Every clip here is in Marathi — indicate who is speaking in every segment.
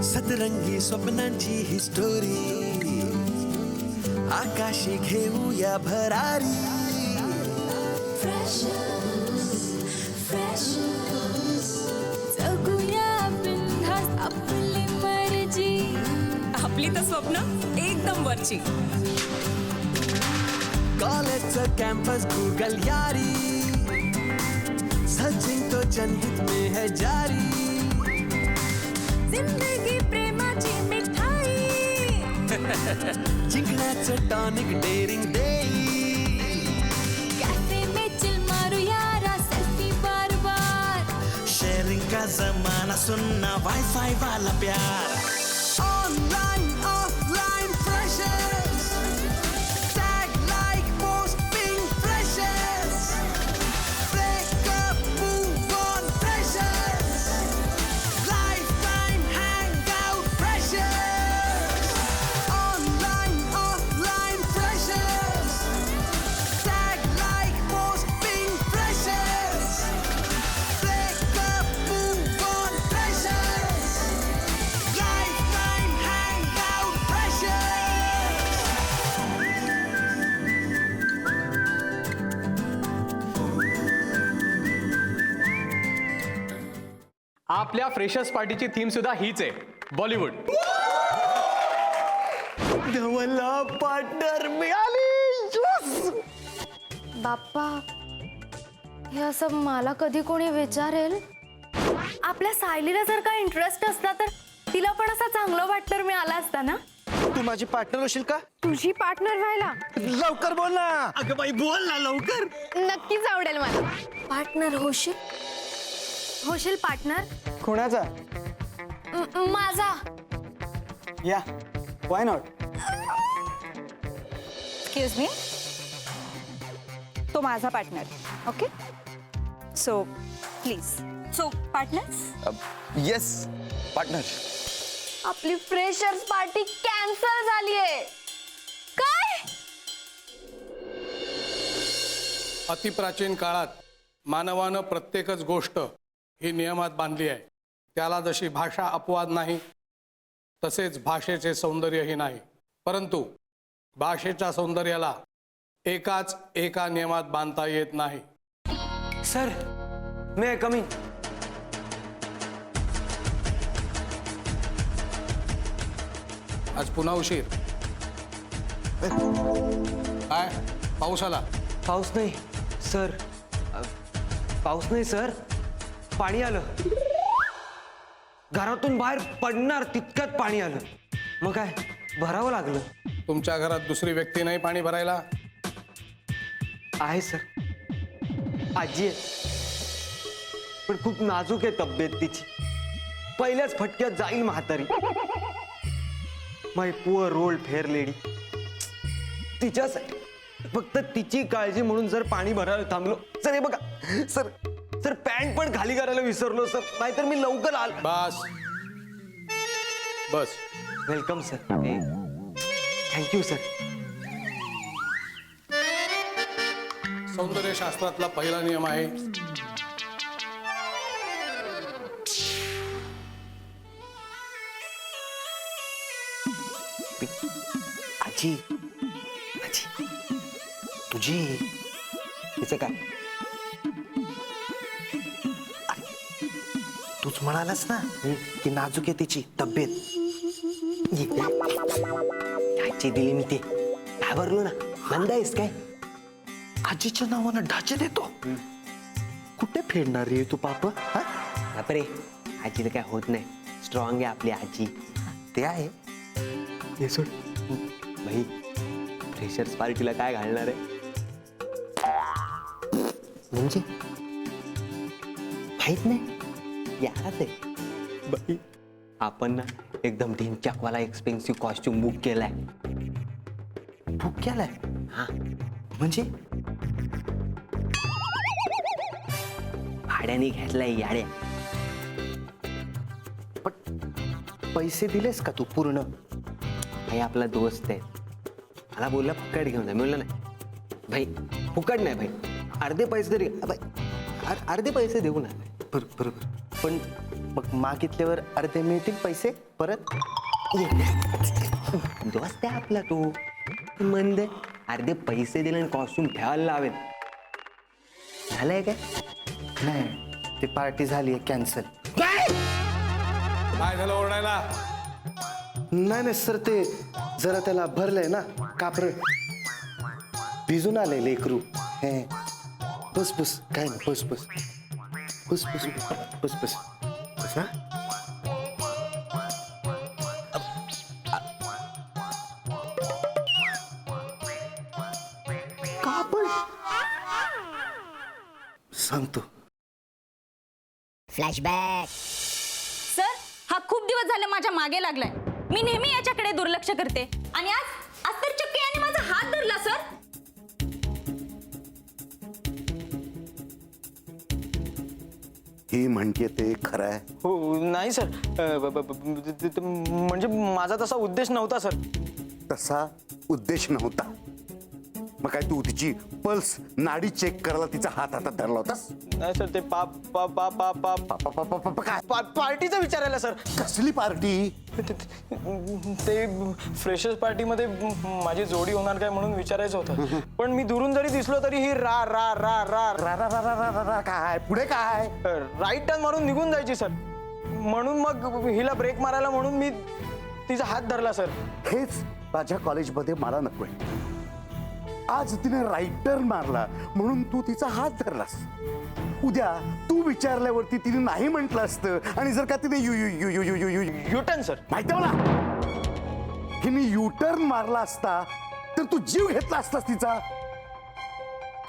Speaker 1: सतरंगी स्वप्नांची ही स्टोरी आकाशी घेऊया भरारी
Speaker 2: जगूया बिनधास्त आपली मर्जी
Speaker 3: आपली तर स्वप्न एकदम वरची
Speaker 1: कॉलेजचं कॅम्पस गूगल यारी सचिन तो जनहित में है जारी
Speaker 2: जिंदगी प्रेमाची मिठाई
Speaker 1: जिंकण्याचं टॉनिक डेअरिंग देई
Speaker 2: कॅफे में चिल मारू यारा सेल्फी बार बार
Speaker 1: शेयरिंग का जमाना सुनना वाईफाई वाला प्यार online offline freshers tag like post ping freshers breakup move on freshers life time hang out freshers online offline freshers tag like post ping freshers breakup move on freshers life time hang out freshers
Speaker 4: आपल्या फ्रेशर्स पार्टीची थीम सुद्धा हीच आहे बॉलिवूड.
Speaker 1: धवला पार्टनर मिळाली.
Speaker 5: बाप्पा हे असं मला कधी कोणी विचारेल. आपल्या सायलीला जर का इंटरेस्ट असता तर तिला पण असा चांगला पार्टनर मिळाला असता ना.
Speaker 6: तू माझी पार्टनर होशील का?
Speaker 5: तुझी पार्टनर व्हायला
Speaker 6: लवकर बोल ना.
Speaker 1: अगं बाई बोल ना लवकर.
Speaker 5: नक्कीच आवडेल मला. पार्टनर होशील होशील पार्टनर
Speaker 6: कोणाचा?
Speaker 5: माझा.
Speaker 6: या वाय नॉट.
Speaker 3: एक्सक्यूज मी, तो माझा partner. Okay, so please. So partners.
Speaker 6: Yes partner.
Speaker 5: आपली फ्रेशर्स पार्टी कॅन्सल झालीये. काय?
Speaker 7: अतिप्राचीन काळात मानवानं प्रत्येकच गोष्ट ही नियमात बांधली आहे. त्याला जशी भाषा अपवाद नाही तसेच भाषेचे सौंदर्यही नाही. परंतु भाषेच्या सौंदर्याला एका नियमात बांधता येत नाही.
Speaker 6: सर मे कमिंग.
Speaker 7: आज पुन्हा उशीर. काय पाऊस आला?
Speaker 6: पाऊस नाही सर. पाऊस नाही सर. पाणी आलं. घरातून बाहेर पडणार तितक्यात पाणी आलं. मग काय भरावं लागलं.
Speaker 7: तुमच्या घरात दुसरी व्यक्ती नाही पाणी भरायला?
Speaker 6: आहे सर. आजी आहे पण खूप नाजूक आहे तब्येत तिची. पहिल्याच फटक्यात जाईल म्हातारी. माय पुअर ओल्ड फेअर लेडी. तिच्यासाठी फक्त तिची काळजी म्हणून जर पाणी भरायला थांबलो सर. हे बघा सर. सर पॅन्ट पण खाली करायला विसरलो सर. नाहीतर मी लवकर आलो.
Speaker 7: बस बस.
Speaker 6: Welcome sir. Thank you sir.
Speaker 7: सौंदर्यशास्त्रातला पहिला नियम आहे
Speaker 6: आजी. आजी तुझी तिचं काय? तूच म्हणालास ना की नाजूक आहे तिची तब्येत. आजी दिली मी ते घाबरलो ना. मंद आहेस काय? आजीच्या नावानं ढाचे देतो. कुठे फेडणार रे तू पाप? बापरे आजीला काय होत नाही. स्ट्रॉंग आहे आपली आजी. ते आहे. हे सोड भाई. फ्रेशर्स पार्टीला काय घालणार आहे म्हणजे माहित नाही. यारात आहे बाई. आपण ना एकदम ढिंचाकवाला एक्सपेन्सिव्ह कॉस्ट्युम बुक केलाय. बुक केलाय? हा म्हणजे भाड्याने घेतलाय याड्या. पण पैसे दिलेस का तू पूर्ण? भाई आपला दोस्त आहे. मला बोलला फुकट घेऊन जा. मिळलं नाही भाई. फुकट नाही भाई. अर्धे पैसे तरी भाई. अर्धे पैसे देऊ ना. बरोबर. पण मग मागितल्यावर अर्धे मिळतील पैसे परत. दोस्त आहे आपला तू मंद. अर्धे पैसे दिले आणि कॉस्ट्युम ठेवायला लावेल. झालंय काय? नाही, ती पार्टी झाली आहे कॅन्सल.
Speaker 7: काय झालं ओरडायला?
Speaker 6: नाही सर, ते जरा त्याला भरलंय ना कापर, भिजून आले लेकरू. हे बस बस, काय नाही, बस बस बस बस बस बस बस हा. कापड सांगतो.
Speaker 3: सर, हा खूप दिवस झाले माझ्या मागे लागलाय. मी नेहमी याच्याकडे दुर्लक्ष करते आणि आज तर चक्क याने माझा हात धरला. सर,
Speaker 8: ही म्हणते ते खरं आहे.
Speaker 9: हो नाही सर, म्हणजे माझा तसा उद्देश नव्हता सर.
Speaker 8: तसा उद्देश नव्हता. मग काय तू तिची पल्स नाडी चेक करायला तिचा हात हातात धरला होतास?
Speaker 9: नाही सर, ते
Speaker 8: काय
Speaker 9: पार्टीचं विचारायला सर.
Speaker 8: कसली पार्टी?
Speaker 9: ते फ्रेशर्स पार्टीमध्ये माझी जोडी होणार काय म्हणून विचारायचं होतं. पण मी दुरून जरी दिसलो तरी ही रा रा रा रा
Speaker 8: रा रा रा रा रा रा रा काय पुढे काय?
Speaker 9: राईट टर्न मारून निघून जायची सर. म्हणून मग हिला ब्रेक मारायला म्हणून मी तिचा हात धरला सर.
Speaker 8: हेच माझ्या कॉलेजमध्ये मला नकोय. आज तिने राईट टर्न मारला म्हणून तू तिचा हात धरलास. उद्या तू विचारल्यावरती तिने नाही म्हटलं असतं आणि जर का तिने you you you you you you you
Speaker 9: U-turn sir.
Speaker 8: माहिती मला, हिने युटर्न मारला असता तर तू जीव घेतला असतास तिचा.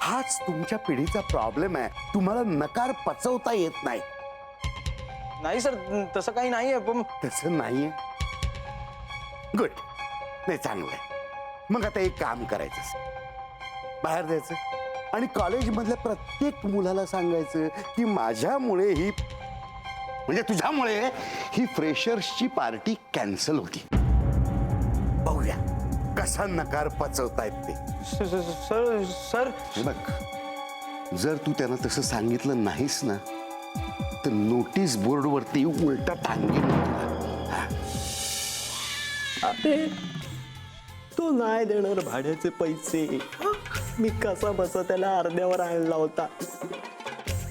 Speaker 8: हाच तुमच्या पिढीचा प्रॉब्लेम आहे. तुम्हाला नकार पचवता येत नाही.
Speaker 9: नाही सर, तसं काही नाहीये. पण
Speaker 8: तसं नाहीये. गुड, नाही चांगलंय. मग आता एक काम करायचं, बाहेर द्यायचं आणि कॉलेजमधल्या प्रत्येक मुलाला सांगायचं की माझ्यामुळे ही, म्हणजे तुझ्यामुळे ही फ्रेशर्सची पार्टी कॅन्सल होती. बघूया कसा नकार पचवतायत ते.
Speaker 9: सर सर
Speaker 8: हे बघ, जर तू त्यांना तसं सांगितलं नाहीस ना तर नोटीस बोर्डवरती उलटा टांगेन तुला.
Speaker 6: तो नाही देणार भाड्याचे पैसे. मी कसा बसा त्याला अर्ध्यावर आणला होता.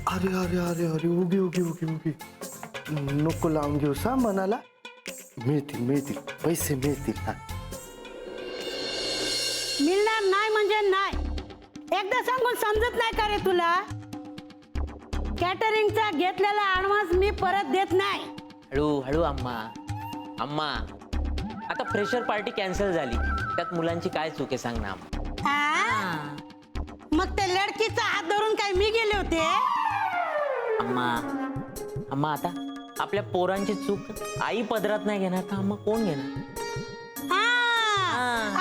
Speaker 6: अरे अरे अरे अरे, उगी उगी उगी उगी नको लावून घेऊ सा मनाला. मिळतील मिळतील पैसे मिळतील. हा,
Speaker 10: मिळणार नाही म्हणजे नाही. एकदा सांगून समजत नाही का रे तुला? कॅटरिंगचा घेतलेला ऍडव्हान्स मी परत देत नाही.
Speaker 11: हळू हळू अम्मा, आता फ्रेशर पार्टी कॅन्सल झाली, त्यात मुलांची काय चूक आहे सांग ना.
Speaker 10: आ? मग ते लडकीचा हात धरून काय मी गेले होते?
Speaker 11: अम्मा आता आपल्या पोरांची चूक आई पदरात नाही घेणार का अम्मा, कोण घेणार?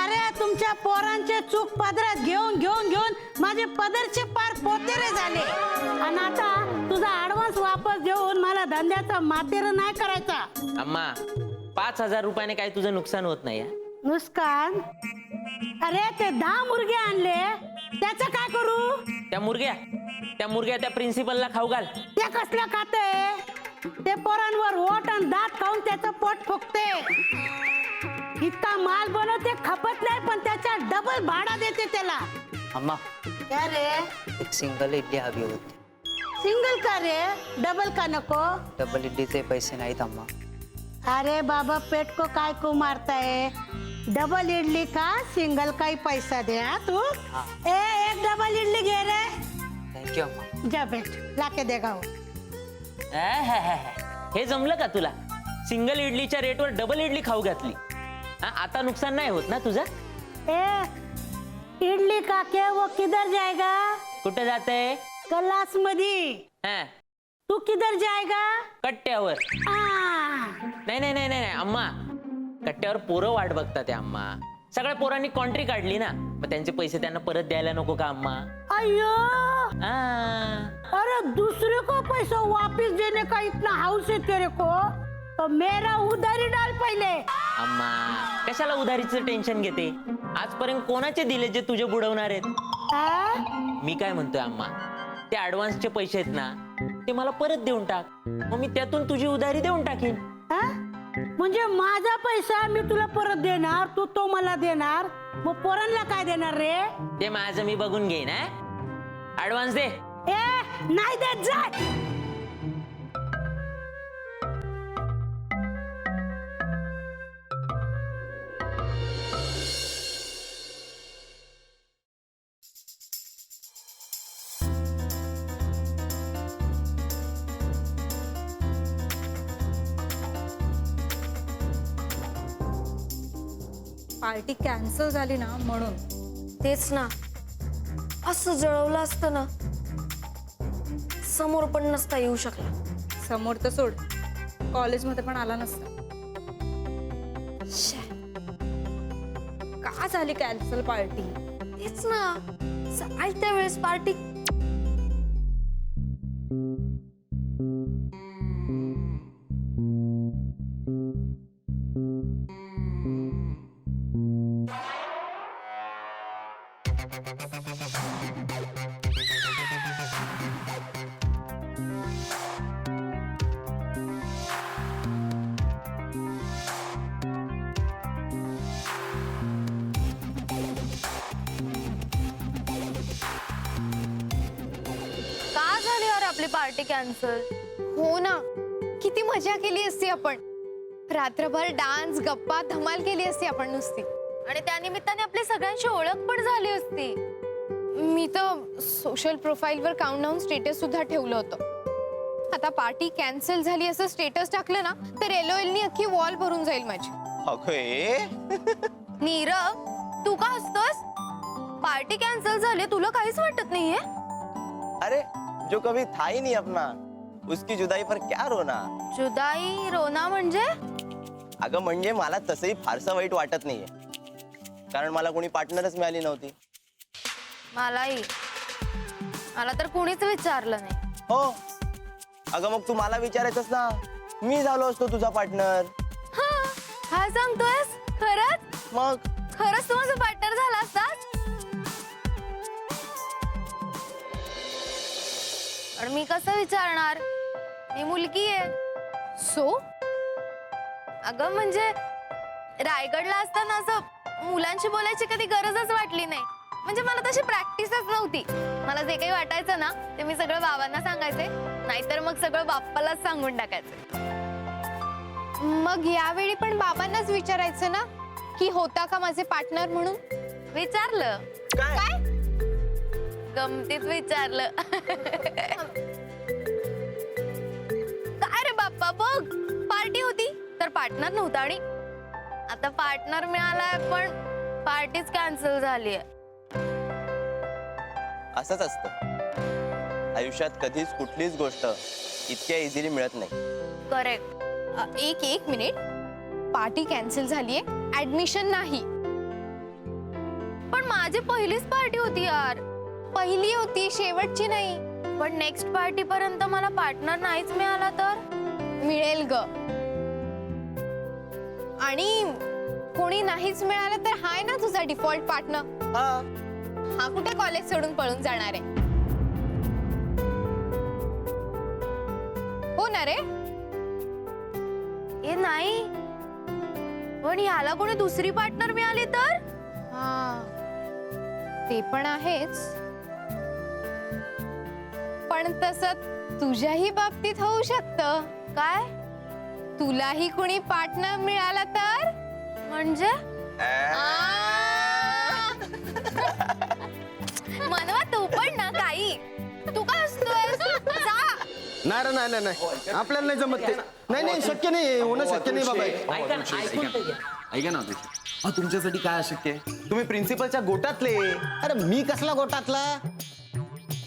Speaker 10: अरे तुमच्या पोरांचे चूक पदरात घेऊन घेऊन घेऊन माझे पदरचे पार पोतेरे झाले. आणि आता तुझा ऍडव्हान्स वापस देऊन मला धंद्याचा मातेर नाही करायचा.
Speaker 11: अम्मा 5,000 रुपयाने काय तुझं नुकसान होत नाही.
Speaker 10: नुकसान? अरे ते 10 मुर्गे आणले, त्याचं काय करू?
Speaker 11: त्या मुर्ग्या त्या प्रिन्सिपलला खाऊ घाल.
Speaker 10: ते कसलं खाते? ते पोरांवर ओठ आणि दात खाऊन त्याचं पोट फुगते. इतका माल बनवते, खपत नाही, पण त्याचा डबल भाडा देते त्याला.
Speaker 11: अम्मा
Speaker 10: क्या रे?
Speaker 11: एक सिंगल इडली हवी होती.
Speaker 10: सिंगल का रे? डबल का नको?
Speaker 11: डबल इडलीचे पैसे नाहीत अम्मा.
Speaker 10: अरे बाबा, पेट को काय को मारताय? डबल इडली का सिंगल का ही पैसा दे. तू एक डबल इडली घे रे.
Speaker 11: थँक्यू अम्मा.
Speaker 10: जा बेट, लाके देगा हो.
Speaker 11: हे जमलं का तुला? सिंगल इडलीच्या रेटवर डबल इडली खाऊ घातली. आता नुकसान नाही होत ना तुझं?
Speaker 10: इडली का के वो किधर जाएगा?
Speaker 11: कुठे जाते?
Speaker 10: क्लास मध्ये. तू किधर जाएगा?
Speaker 11: कट्ट्यावर. नाही अम्मा, कट्ट्यावर पोरं वाट बघतात अम्मा. सगळ्या पोरांनी कॉन्ट्री काढली ना, मग त्यांचे पैसे त्यांना परत द्यायला नको का अम्मा?
Speaker 10: अयो, अरे दूसरे को पैसा वापस देने का इतना हाउस है तेरे को, तो मेरा उधारी डाल पहिले.
Speaker 11: अम्मा कशाला उधारीचं टेन्शन घेते? आजपर्यंत कोणाचे दिले जे तुझे बुडवणार आहेत? मी काय म्हणतोय अम्मा, ते ऍडव्हान्सचे पैसे आहेत ना, ते मला परत देऊन टाक, मग मी त्यातून तुझी उधारी देऊन टाकीन.
Speaker 10: हा? म्हणजे माझा पैसा मी तुला परत देणार, तू तो मला देणार, मग पोरांना काय देणार रे?
Speaker 11: ते माझं मी बघून घेईन. ऍडव्हान्स दे.
Speaker 10: ए नाही देत जाय.
Speaker 3: पार्टी कॅन्सल झाली ना म्हणून.
Speaker 5: तेच ना, असं जळवलं असतं ना, समोर पण नसता येऊ शकला.
Speaker 3: समोर तर सोड, कॉलेजमध्ये पण आला नसता. का झाली कॅन्सल पार्टी?
Speaker 5: तेच ना, चालत्या वेळेस पार्टी. का झाली यार आपली पार्टी कॅन्सल?
Speaker 12: हो ना, किती मजा केली असती आपण. रात्रभर डान्स गप्पा धमाल केली असती आपण नुसती.
Speaker 5: आणि त्यानिमित्ताने आपली सगळ्यांची ओळख पण झाली असती.
Speaker 12: मी तर सोशल प्रोफाईलवर काउंटडाऊन स्टेटस सुद्धा ठेवलं होतं. आता पार्टी कॅन्सल झाली असं स्टेटस टाकलं ना तर LOLनी अख्खी वॉल भरून जाईल माझी.
Speaker 5: नीरव, तू का हसतोस? पार्टी कॅन्सल झाली, तुला काहीच वाटत नाहीये?
Speaker 6: अरे जो कभी था ही नहीं अपना, उसकी जुदाई पर क्या रोना.
Speaker 5: जुदाई रोना म्हणजे?
Speaker 6: अगं म्हणजे मला तसंही फारसं वाईट वाटत नाहीये, कारण मला कोणी पार्टनरच मिळाली नव्हती.
Speaker 5: मलाही. मला तर कुणीच विचारलं नाही.
Speaker 6: हो, अगं मग तू मला विचारायचंस ना, मी झालो असतो तुझा पार्टनर.
Speaker 5: काय सांगतोयस? खरंच?
Speaker 6: मग
Speaker 5: खरंच तू माझा पार्टनर झाला असतास? पण मी कसं विचारणार? मी मुलगी आहे.
Speaker 12: सो
Speaker 5: अगं म्हणजे रायगडला असताना असं मुलांशी बोलायची कधी गरजच वाटली नाही. म्हणजे मला तशी प्रॅक्टिसच नव्हती. मला जे काही वाटायचं ना ते मी सगळं बाबांना सांगायचे, नाहीतर मग सगळं बाप्पालाच सांगून टाकायचे.
Speaker 12: मग यावेळी पण बाबांनाच विचारायचं ना की होता का माझे पार्टनर म्हणून.
Speaker 5: विचारलं.
Speaker 6: काय?
Speaker 5: गमतीत विचारलं. काय रे बाप्पा, बघ पार्टी होती तर पार्टनर नव्हता, आणि आता पार्टनर मिळालाय पण पार्टीच कॅन्सल झालीये.
Speaker 6: असंच असतं आयुष्यात, कधीच कुठलीच गोष्ट इतक्या इझिली मिळत नाही.
Speaker 5: करेक्ट.
Speaker 12: एक मिनिट, पार्टी कॅन्सल झालीये, ऍडमिशन नाही.
Speaker 5: पण माझी पहिलीच पार्टी होती यार.
Speaker 12: पहिली होती, शेवटची नाही.
Speaker 5: पण नेक्स्ट पार्टी पर्यंत मला पार्टनर नाहीच मिळाला तर?
Speaker 12: मिळेल ग. आणि कोणी नाहीच मिळालं तर हाय ना तुझा डिफॉल्ट पार्टनर. हा कुठे कॉलेज सोडून पळून जाणार आहे? हो ना रे?
Speaker 5: हे नाही, पण याला कोणी दुसरी पार्टनर मिळाली तर?
Speaker 12: हा, ते पण आहेच. पण तसं तुझ्याही बाबतीत होऊ शकतं.
Speaker 5: काय?
Speaker 12: तुलाही कुणी पार्टनर मिळाला तर?
Speaker 5: म्हणजे मनवा तू पण ना काही. तू का हसतोयस? जा.
Speaker 1: नाही रे, नाही नाही नाही, आपल्याला नाही जमत ते. नाही नाही, शक्य नाही, होणं शक्य नाही बाबा.
Speaker 11: ऐका ना, ऐकून तर घ्या.
Speaker 1: ऐका ना, तुमच्यासाठी काय अशक्य आहे? तुम्ही प्रिन्सिपलच्या गोटातले.
Speaker 13: अरे मी कसला गोटातला?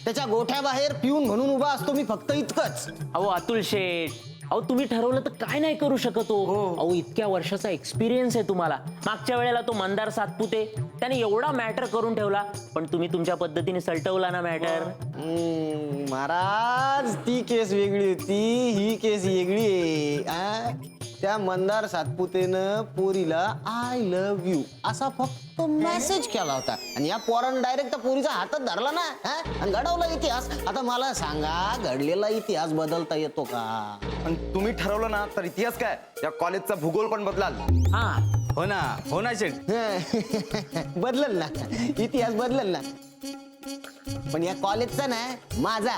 Speaker 13: त्याच्या गोठ्याबाहेर पिऊन म्हणून उभा असतो मी, फक्त इतकंच.
Speaker 11: अहो अतुल शेठ, अहो तुम्ही ठरवलं तर काय नाही करू शकत हो. अहो इतक्या वर्षाचा एक्सपिरियन्स आहे तुम्हाला. मागच्या वेळेला तो मंदार सातपुते त्याने एवढा मॅटर करून ठेवला, पण तुम्ही तुमच्या पद्धतीने सलटवला ना मॅटर.
Speaker 13: महाराज, ती केस वेगळी होती, ही केस वेगळी आहे. त्या मंदार सातपुतेनं पोरीला आय लव्ह यू असा फक्त मेसेज केला होता आणि या पोरानं डायरेक्ट त्या पोरीचा हातात धरला ना हा? आणि घडवला इतिहास. आता मला सांगा घडलेला इतिहास बदलता येतो का?
Speaker 1: पण तुम्ही ठरवलं ना तर इतिहास काय या कॉलेजचा भूगोल पण बदलाल.
Speaker 11: हा
Speaker 1: हो ना शेठ.
Speaker 13: बदलल ना इतिहास बदलल ना. पण या कॉलेजचा ना माझा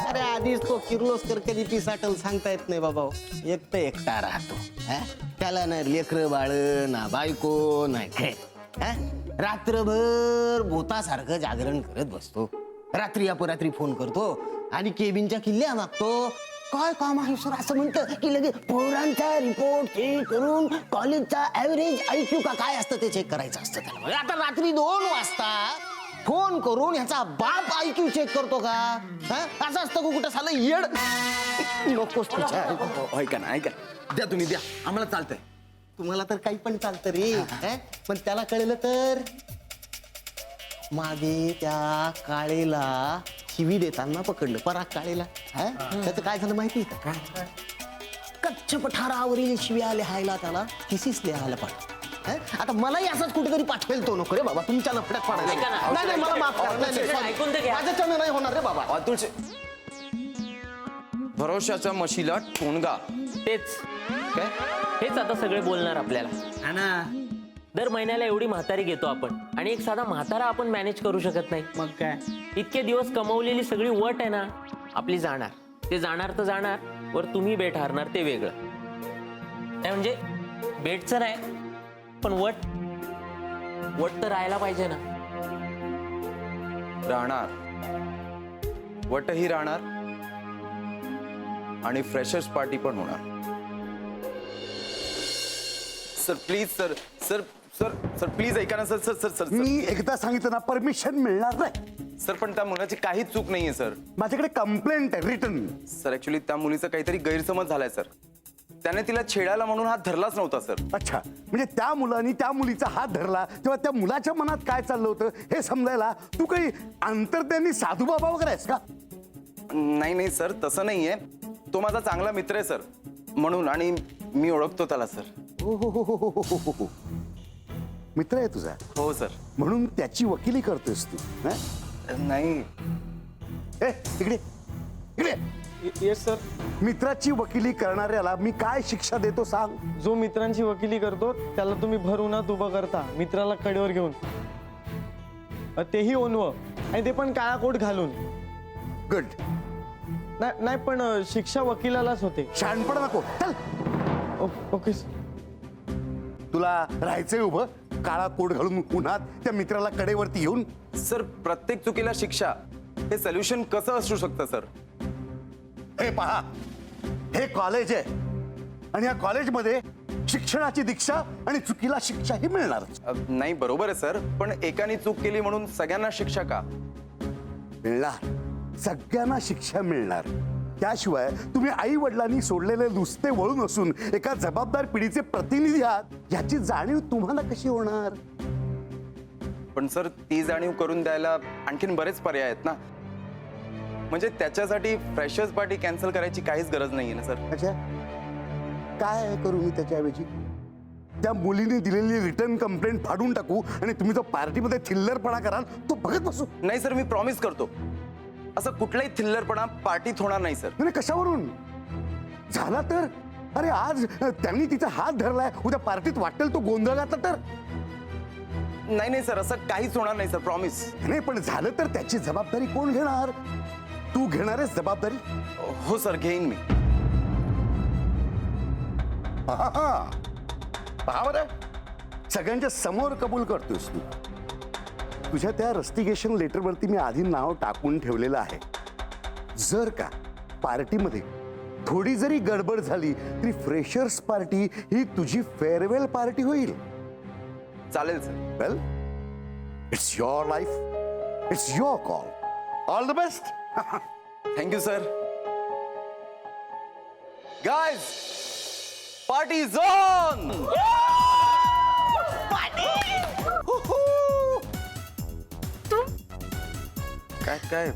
Speaker 13: अरे आधीच तो किर्लोस्कर कधी पिसाटल सांगता येत नाही बाबा. एकटा राहतो हा? त्याला ना लेकर बाळ ना बायको नाही खेळ हा? रात्रभर भूतासारखं जागरण करत बसतो. रात्री अपरात्री फोन करतो आणि केबिनच्या किल्ल्या मागतो. काय काम आहे सर असं म्हणतं की लगे पोरांचा रिपोर्ट चेक करून कॉलेजचा ऍव्हरेज IQ का काय असतं ते चेक करायचं असतं त्याला. आता रात्री 2 वाजता फोन करून ह्याचा बाप IQ चेक करतो का? असं असतं का कुठं सालं येड नकोस तुझ्या.
Speaker 1: ऐका ना द्या तुम्ही द्या आम्हाला चालतंय.
Speaker 13: तुम्हाला तर काही पण चालतं रे हं? पण त्याला कळलं तर मागे त्या काळेला शिवी देताना पकडलं पराग काळेला. त्याचं काय झालं माहिती का? कच्छ पठारावरील शिव्या लिहायला त्याला थिसिस लिहायला पाहिजे. आता मलाही असंच कुठेतरी पाठवेल तो. नको रे बाबा तुमच्या लफड्यात पडायला.
Speaker 11: ऐका ना.
Speaker 13: नाही मला माफ करा. नाही,
Speaker 11: ऐकून तर घ्या.
Speaker 13: माझ्याच्यानं नाही होणार रे बाबा.
Speaker 1: अतुलचे भरोशाच्या म्हशीला टोणगा.
Speaker 11: तेच
Speaker 1: काय
Speaker 11: हेच आता सगळे बोलणार आपल्याला. दर महिन्याला एवढी म्हातारी घेतो आपण आणि एक साधा म्हातारा आपण मॅनेज करू शकत नाही. मग काय इतके दिवस कमवलेली सगळी वट आहे ना आपली जाणार. ते जाणार तर जाणार वर तुम्ही बेट हारणार ते वेगळं. नाही म्हणजे बेटचं नाही पण वट तर राहायला पाहिजे ना.
Speaker 1: राहणार वटही राहणार आणि फ्रेशर्स पार्टी पण होणार. सर प्लीज सर प्लीज ऐका ना सर.
Speaker 8: मी एकदा सांगितलं ना परमिशन मिळणार नाही.
Speaker 1: सर पण त्या मुलाची काहीच चूक नाहीये सर.
Speaker 8: माझ्याकडे कंप्लेंट आहे रिटर्न.
Speaker 1: सर ऍक्च्युली त्या मुलीचा काहीतरी गैरसमज झालाय सर. त्याने तिला छेडायला म्हणून हात धरलाच नव्हता सर.
Speaker 8: अच्छा म्हणजे त्या मुलांनी त्या मुलीचा हात धरला तेव्हा त्या मुलाच्या मनात काय चाललं होतं हे समजायला तू काही अंतर्ज्ञानी साधू बाबा वगैरे आहेस का?
Speaker 1: नाही सर तसं नाहीये. तो माझा चांगला मित्र आहे सर म्हणून आणि मी ओळखतो त्याला सर.
Speaker 8: हो. मित्र आहे तुझा?
Speaker 1: हो सर.
Speaker 8: म्हणून त्याची वकिली करतोस तू?
Speaker 1: नाही
Speaker 8: इकडे
Speaker 9: येस सर.
Speaker 8: मित्राची वकिली करणाऱ्याला मी काय शिक्षा देतो सांग?
Speaker 9: जो मित्रांची वकिली करतो त्याला तुम्ही भर उन्हात उभं करता मित्राला कडेवर घेऊन. तेही ओनवं आणि ते पण काळा कोट घालून.
Speaker 8: गुड.
Speaker 9: नाही पण शिक्षा वकिलालाच होते.
Speaker 8: शहाणपण नको. चल
Speaker 9: ओके.
Speaker 8: तुला राहायचंय उभं काळा कोट घालून उन्हात त्या मित्राला कडेवरती घेऊन?
Speaker 1: सर प्रत्येक चुकीला शिक्षा हे सोल्युशन कसं असू शकतं सर?
Speaker 8: हे पहा हे कॉलेज आहे आणि या कॉलेजमध्ये शिक्षणाची दीक्षा आणि चुकीला शिक्षा ही मिळणार.
Speaker 1: नाही बरोबर आहे सर पण एकाने चूक केली म्हणून सगळ्यांना शिक्षा का?
Speaker 8: मिळणार. सगळ्यांना शिक्षा मिळणार. त्याशिवाय तुम्ही आई वडिलांनी सोडलेले नुसते वळून असून एका जबाबदार पिढीचे प्रतिनिधी आहात याची जाणीव तुम्हाला कशी होणार?
Speaker 1: पण सर ती जाणीव करून द्यायला आणखीन बरेच पर्याय आहेत ना. म्हणजे त्याच्यासाठी फ्रेशर्स पार्टी कॅन्सल करायची काहीच गरज नाहीये ना सर.
Speaker 8: अच्छा काय करू मी त्याच्याऐवजी? त्या मुलीने दिलेली रिटर्न कंप्लेंट फाडून टाकू आणि तुम्ही जो पार्टीमध्ये थिल्लरपणा कराल तो बघत बसू?
Speaker 1: नाही सर मी प्रॉमिस करतो असं कुठलाही थिल्लरपणा पार्टीत होणार नाही सर.
Speaker 8: नाही कशावरून? झाला तर अरे आज त्यांनी तिचा हात धरलाय उद्या पार्टीत वाटेल तो गोंधळ घातला तर?
Speaker 1: नाही सर असं काहीच होणार नाही सर प्रॉमिस.
Speaker 8: नाही पण झालं तर त्याची जबाबदारी कोण घेणार? तू घेणार आहेस जबाबदारी?
Speaker 1: हो सर घेईन मी.
Speaker 8: पहा बरं सगळ्यांच्या समोर कबूल करतोस तू. तुझ्या त्या रस्टिगेशन लेटरवरती मी आधी नाव टाकून ठेवलेलं आहे. जर का पार्टीमध्ये थोडी जरी गडबड झाली तरी फ्रेशर्स पार्टी ही तुझी फेअरवेल पार्टी होईल.
Speaker 1: चालेल sir.
Speaker 8: Well it's your life, it's your call. All the best.
Speaker 1: Thank you sir. Guys party is on. काय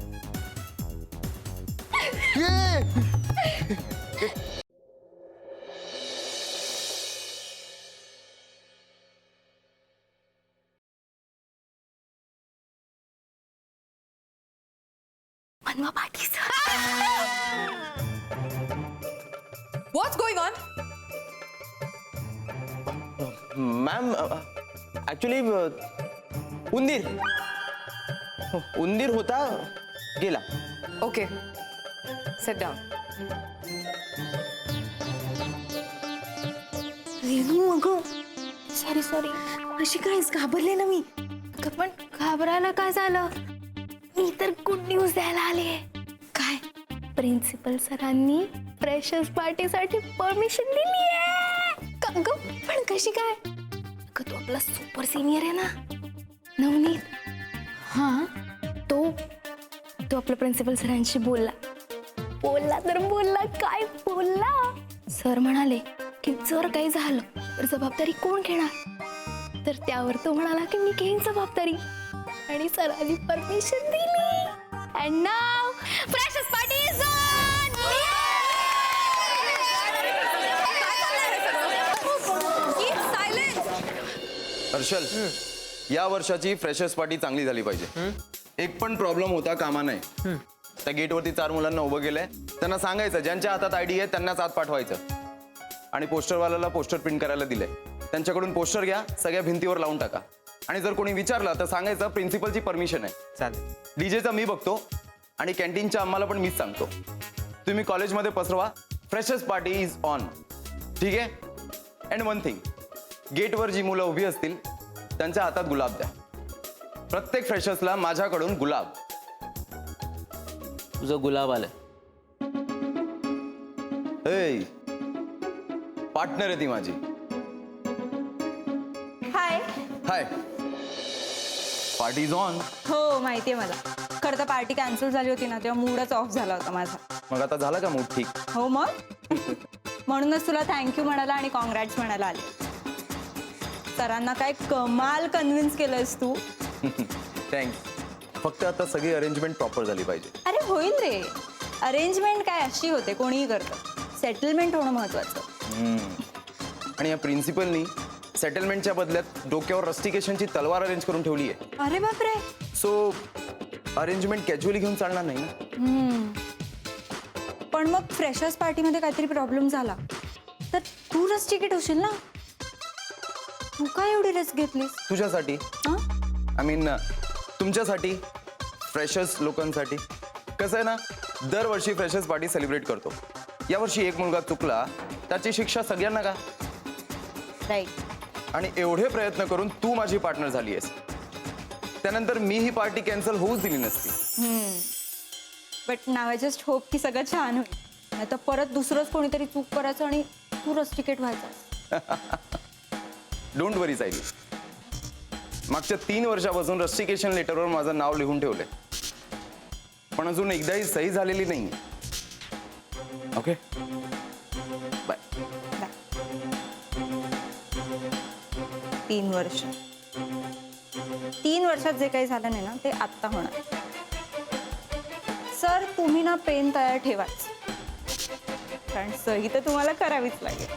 Speaker 5: बनवा पाटील.
Speaker 3: व्हॉट्स गोइंग ऑन?
Speaker 6: मॅम ऍक्च्युली उंदीर होता गेला.
Speaker 3: Okay, sit down.
Speaker 5: रेणू अगं सॉरी अशी काहीच घाबरले ना मी. अगं पण घाबरायला काय झालं? मी तर गुड न्यूज द्यायला आले. काय? प्रिन्सिपल सरांनी फ्रेशर्स पार्टीसाठी परमिशन दिली आहे. अगं पण कशी काय? अगं तो आपला सुपर सिनियर आहे ना नवनीत. हा तो आपल्या प्रिन्सिपल सरांशी बोलला काय बोलला? सर म्हणाले की जर काही झालं तर जबाबदारी कोण घेणार? तर त्यावर तो म्हणाला की मी घेईन जबाबदारी आणि सरांनी परमिशन दिली. And now freshers party is on.
Speaker 1: Harshal, या वर्षाची फ्रेशर्स पार्टी चांगली झाली पाहिजे. एक पण प्रॉब्लेम होता कामा नये. त्या गेटवरती 4 मुलांना उभं केलंय. त्यांना सांगायचं ज्यांच्या हातात आयडी आहे त्यांनाच आत पाठवायचं. आणि पोस्टरवाल्याला पोस्टर प्रिंट करायला दिलंय. त्यांच्याकडून पोस्टर घ्या, सगळ्या भिंतीवर लावून टाका. आणि जर कोणी विचारलं तर सांगायचं प्रिन्सिपलची परमिशन आहे.
Speaker 6: चालेल.
Speaker 1: डीजेचा मी बघतो आणि कॅन्टीनच्या आम्हाला पण मीच सांगतो. तुम्ही कॉलेजमध्ये पसरवा फ्रेशर्स पार्टी इज ऑन. ठीक आहे? अँड वन थिंग, गेटवर जी मुलं उभी असतील त्यांच्या हातात गुलाब द्या. प्रत्येक फ्रेशर्सला माझ्याकडून गुलाब.
Speaker 11: तुझं गुलाब आलं.
Speaker 1: ए पार्टनर आहे ती माझी.
Speaker 3: Hi.
Speaker 1: Hi. Party is on.
Speaker 3: हो माहितीये मला. खरं तर पार्टी कॅन्सल झाली होती ना तेव्हा मूडच ऑफ झाला होता माझा.
Speaker 1: मग आता झाला का मूड ठीक?
Speaker 3: हो मग म्हणूनच तुला थँक्यू म्हणायला आणि कॉंग्रॅट्स म्हणायला आले. सरांना काय कमाल कन्व्हिन्स केलंयस तू.
Speaker 1: थँक्स. फक्त आता सगळी अरेंजमेंट प्रॉपर झाली पाहिजे.
Speaker 3: अरे होईल रे. अरेंजमेंट काय अशी होते कोणीही करतं. सेटलमेंट होणं महत्वाचं.
Speaker 1: आणि या प्रिन्सिपलनी सेटलमेंटच्या बदल्यात डोक्यावर रस्टिकेशनची तलवार अरेंज करून ठेवली आहे.
Speaker 3: अरे बापरे.
Speaker 1: सो अरेंजमेंट कॅज्युअली घेऊन चालणार नाही ना.
Speaker 3: पण मग फ्रेशर्स पार्टीमध्ये काहीतरी प्रॉब्लेम झाला तर तू रस्टिकेट होशील ना. तू काय एवढी रिस्क घेतलीस?
Speaker 1: तुझ्यासाठी,
Speaker 3: हं?
Speaker 1: आय मीन तुमच्यासाठी, फ्रेशर्स लोकांसाठी. कसं आहे ना, दरवर्षी फ्रेशर्स पार्टी सेलिब्रेट करतो. यावर्षी एक मुलगा चुकला त्याची शिक्षा सगळ्यांना का?
Speaker 3: राईट.
Speaker 1: आणि एवढे प्रयत्न करून तू माझी पार्टनर झाली आहेस. त्यानंतर मी ही पार्टी कॅन्सल होऊच दिली नसती.
Speaker 3: But now I just hope की सगळं छान होईल. नाही तर परत दुसरंच कोणीतरी चूक करायचं आणि तू रस्टिकेट व्हायचा.
Speaker 1: डोंट वरी सायली. मागच्या 3 वर्षापासून रस्टिकेशन लेटरवर माझं नाव लिहून ठेवलंय. पण अजून एकदाही सही झालेली नाही. Okay bye.
Speaker 3: 3 वर्ष. 3 वर्षात जे काही झालं नाही ना ते आत्ता होणार. सर तुम्ही ना पेन तयार ठेवाच कारण सही तर तुम्हाला करावीच लागेल.